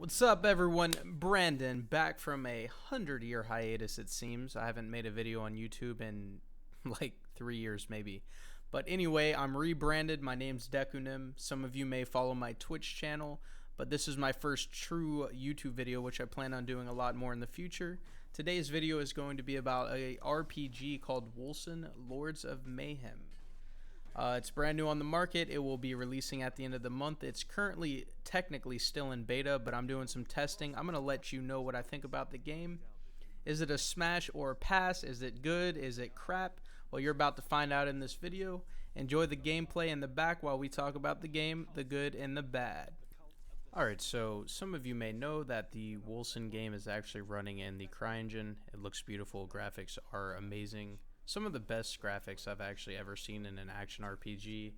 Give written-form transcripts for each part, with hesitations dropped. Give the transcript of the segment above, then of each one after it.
What's up, everyone? Brandon, back from a 100-year hiatus, it seems. I haven't made a video on YouTube in like 3 years, maybe. But anyway, I'm rebranded. My name's Dekunim. Some of you may follow my Twitch channel, but this is my first true YouTube video, which I plan on doing a lot more in the future. Today's video is going to be about a RPG called Wolcen, Lords of Mayhem. It's brand new on the market. It will be releasing at the end of the month. It's currently technically still in beta, but I'm doing some testing. I'm going to let you know what I think about the game. Is it a smash or a pass? Is it good? Is it crap? Well, you're about to find out in this video. Enjoy the gameplay in the back while we talk about the game, the good and the bad. Alright, so some of you may know that the Wolcen game is actually running in the CryEngine. It looks beautiful. Graphics are amazing. Some of the best graphics I've actually ever seen in an action RPG,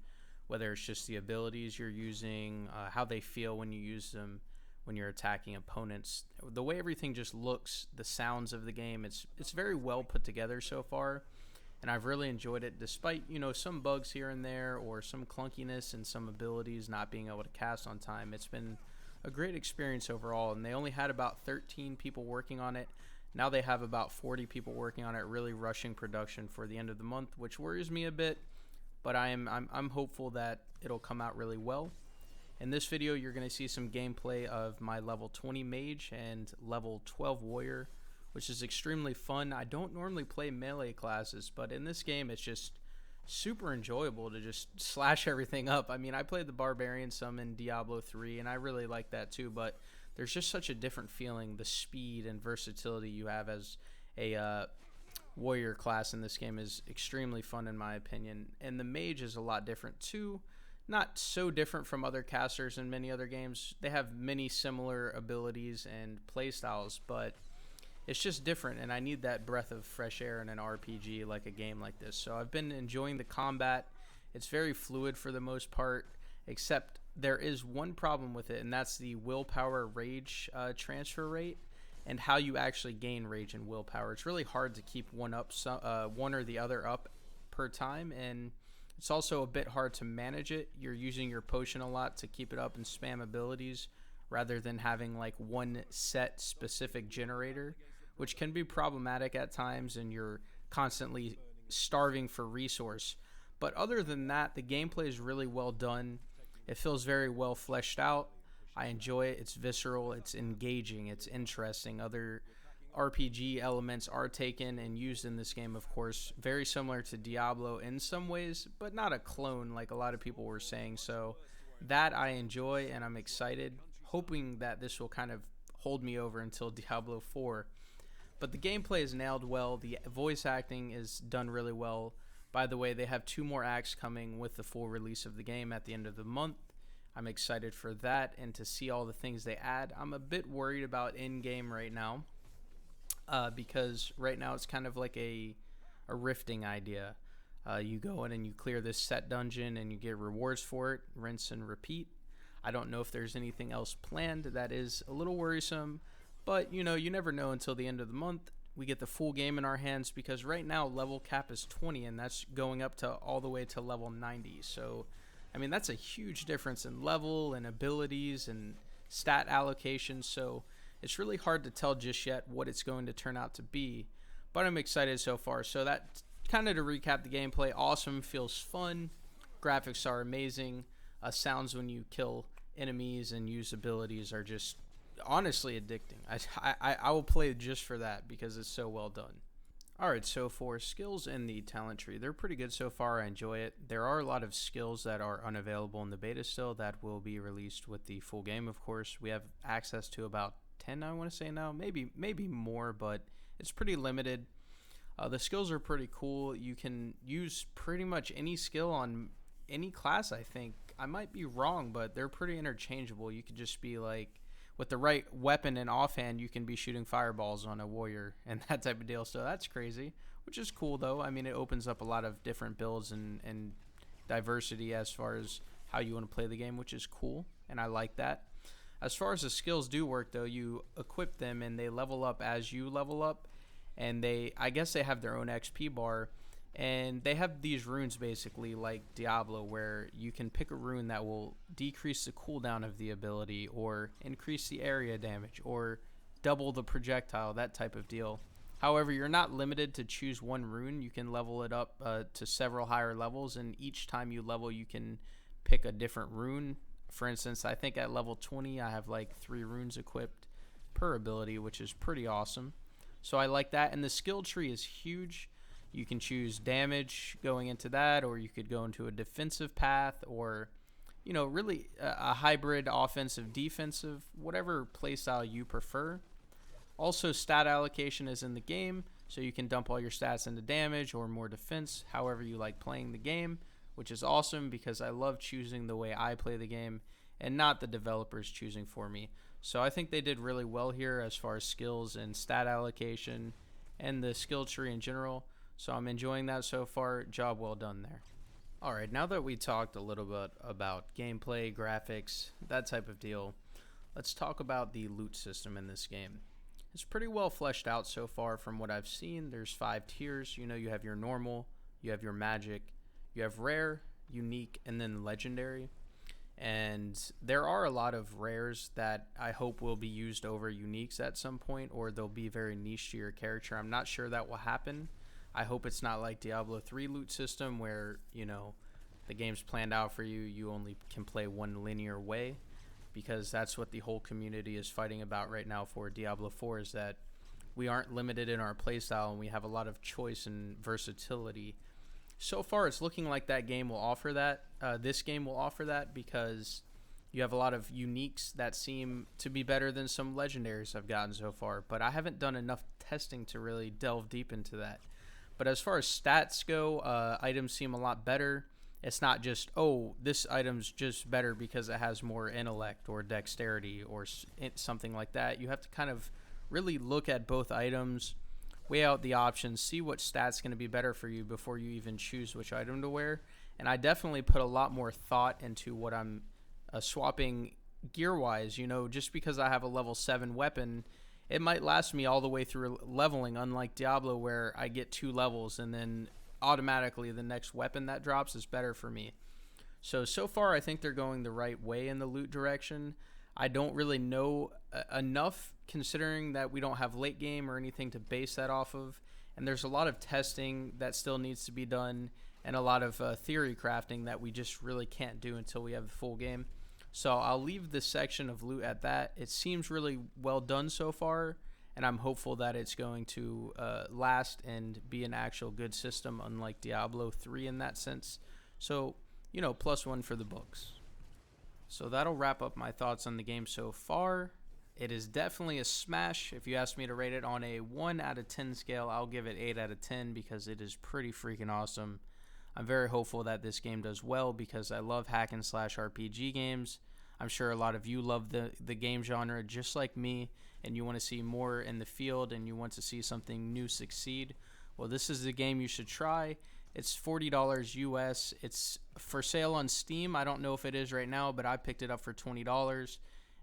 whether it's just the abilities you're using, how they feel when you use them, when you're attacking opponents, the way everything just looks, the sounds of the game, it's very well put together so far, and I've really enjoyed it despite, you know, some bugs here and there or some clunkiness and some abilities not being able to cast on time. It's been a great experience overall, and they only had about 13 people working on it. Now they have about 40 people working on it, really rushing production for the end of the month, which worries me a bit, but I'm hopeful that it'll come out really well. In this video, you're going to see some gameplay of my level 20 mage and level 12 warrior, which is extremely fun. I don't normally play melee classes, but in this game, it's just super enjoyable to just slash everything up. I mean, I played the barbarian some in Diablo 3, and I really like that too, but there's just such a different feeling, the speed and versatility you have as a warrior class in this game is extremely fun in my opinion. And the mage is a lot different too. Not so different from other casters in many other games. They have many similar abilities and playstyles, but it's just different, and I need that breath of fresh air in an RPG like a game like this. So I've been enjoying the combat. It's very fluid for the most part, except there is one problem with it, and that's the willpower rage transfer rate and how you actually gain rage and willpower. It's really hard to keep one or the other up per time, and it's also a bit hard to manage it. You're using your potion a lot to keep it up and spam abilities rather than having like one set specific generator, which can be problematic at times, and you're constantly starving for resource. But other than that, the gameplay is really well done. It feels very well fleshed out. I enjoy it. It's visceral. It's engaging. It's interesting. Other RPG elements are taken and used in this game, of course. Very similar to Diablo in some ways, but not a clone like a lot of people were saying. So that I enjoy, and I'm excited, hoping that this will kind of hold me over until Diablo 4. But the gameplay is nailed well. The voice acting is done really well. By the way, they have 2 more acts coming with the full release of the game at the end of the month. I'm excited for that and to see all the things they add. I'm a bit worried about in-game right now because right now it's kind of like a rifting idea. You go in and you clear this set dungeon and you get rewards for it, rinse and repeat. I don't know if there's anything else planned. That is a little worrisome, but you know, you never know until the end of the month. We get the full game in our hands because right now level cap is 20, and that's going up to all the way to level 90. So, I mean, that's a huge difference in level and abilities and stat allocations. So it's really hard to tell just yet what it's going to turn out to be, but I'm excited so far. So that kind of to recap the gameplay, awesome, feels fun. Graphics are amazing. Sounds when you kill enemies and use abilities are just honestly addicting. I will play just for that because it's so well done. Alright, so for skills in the talent tree, they're pretty good so far. I enjoy it. There are a lot of skills that are unavailable in the beta still that will be released with the full game, of course. We have access to about 10, I want to say now, maybe more, but it's pretty limited. The skills are pretty cool. You can use pretty much any skill on any class, I think. I might be wrong, but they're pretty interchangeable. You could just be like, with the right weapon and offhand, you can be shooting fireballs on a warrior and that type of deal. So that's crazy, which is cool though. I mean, it opens up a lot of different builds and diversity as far as how you want to play the game, which is cool, and I like that. As far as the skills do work though, you equip them and they level up as you level up, and I guess they have their own XP bar. And they have these runes basically like Diablo, where you can pick a rune that will decrease the cooldown of the ability or increase the area damage or double the projectile, that type of deal. However, you're not limited to choose one rune. You can level it up to several higher levels, and each time you level, you can pick a different rune. For instance, I think at level 20, I have like 3 runes equipped per ability, which is pretty awesome. So I like that, and the skill tree is huge. You can choose damage going into that, or you could go into a defensive path, or, you know, really a hybrid offensive defensive, whatever playstyle you prefer. Also, stat allocation is in the game, so you can dump all your stats into damage or more defense, however you like playing the game, which is awesome because I love choosing the way I play the game and not the developers choosing for me. So I think they did really well here as far as skills and stat allocation and the skill tree in general. So I'm enjoying that so far. Job well done there. Alright, now that we talked a little bit about gameplay, graphics, that type of deal, let's talk about the loot system in this game. It's pretty well fleshed out so far from what I've seen. There's 5 tiers. You know, you have your normal, you have your magic, you have rare, unique, and then legendary. And there are a lot of rares that I hope will be used over uniques at some point, or they'll be very niche to your character. I'm not sure that will happen. I hope it's not like Diablo 3 loot system where, you know, the game's planned out for you. You only can play one linear way, because that's what the whole community is fighting about right now for Diablo 4, is that we aren't limited in our playstyle and we have a lot of choice and versatility. So far, it's looking like that game will offer that. This game will offer that because you have a lot of uniques that seem to be better than some legendaries I've gotten so far, but I haven't done enough testing to really delve deep into that. But as far as stats go, items seem a lot better. It's not just, oh, this item's just better because it has more intellect or dexterity or something like that. You have to kind of really look at both items, weigh out the options, see what stat's going to be better for you before you even choose which item to wear. And I definitely put a lot more thought into what I'm swapping gear-wise. You know, just because I have a level 7 weapon, it might last me all the way through leveling, unlike Diablo where I get 2 levels and then automatically the next weapon that drops is better for me. So far I think they're going the right way in the loot direction. I don't really know enough, considering that we don't have late game or anything to base that off of, and there's a lot of testing that still needs to be done and a lot of theory crafting that we just really can't do until we have the full game. So I'll leave this section of loot at that. It seems really well done so far, and I'm hopeful that it's going to last and be an actual good system, unlike Diablo 3 in that sense. So, you know, +1 for the books. So that'll wrap up my thoughts on the game so far. It is definitely a smash. If you ask me to rate it on a 1 out of 10 scale, I'll give it 8 out of 10 because it is pretty freaking awesome. I'm very hopeful that this game does well because I love hack and slash RPG games. I'm sure a lot of you love the game genre just like me, and you want to see more in the field and you want to see something new succeed. Well, this is the game you should try. It's $40 US. It's for sale on Steam. I don't know if it is right now, but I picked it up for $20.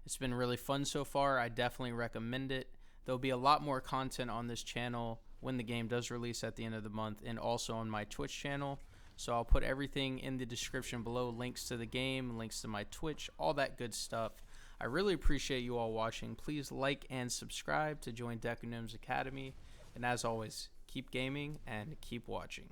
It's been really fun so far. I definitely recommend it. There'll be a lot more content on this channel when the game does release at the end of the month, and also on my Twitch channel. So I'll put everything in the description below, links to the game, links to my Twitch, all that good stuff. I really appreciate you all watching. Please like and subscribe to join Deku Gnomes Academy. And as always, keep gaming and keep watching.